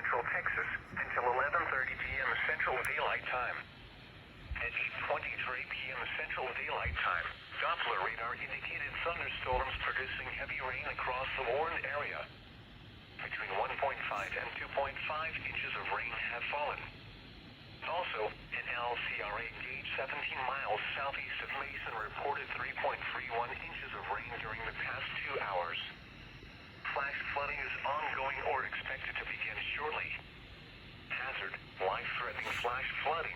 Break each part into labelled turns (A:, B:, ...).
A: Central Texas until 11:30 p.m. Central Daylight Time. At 8:23 p.m. Central Daylight Time, Doppler radar indicated thunderstorms producing heavy rain across the warned area. Between 1.5 and 2.5 inches of rain have fallen. Also, an LCRA gauge 17 miles southeast of Mason reported 3.31 inches of rain during the past 2 hours. Flash flooding is ongoing or expected to begin shortly. Hazard: life-threatening flash flooding.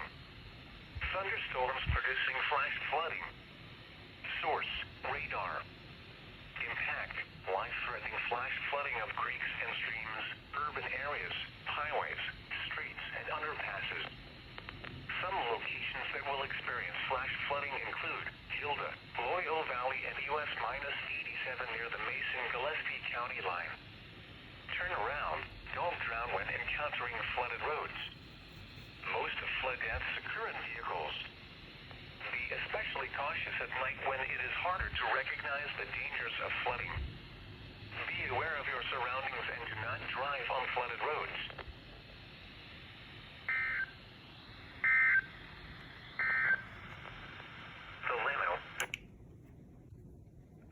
A: Thunderstorms producing flash flooding. Source: radar. Impact: life-threatening flash flooding of creeks and streams, urban areas, highways, streets, and underpasses. Some locations that will experience flash flooding include Hilda, Loyal Valley, and US-87 near the Mason-Gillespie County line. Turn around, don't drown when encountering flooded roads. Most flood deaths occur in vehicles. Be especially cautious at night when it is harder to recognize the dangers of flooding. Be aware of your surroundings and do not drive on flooded roads.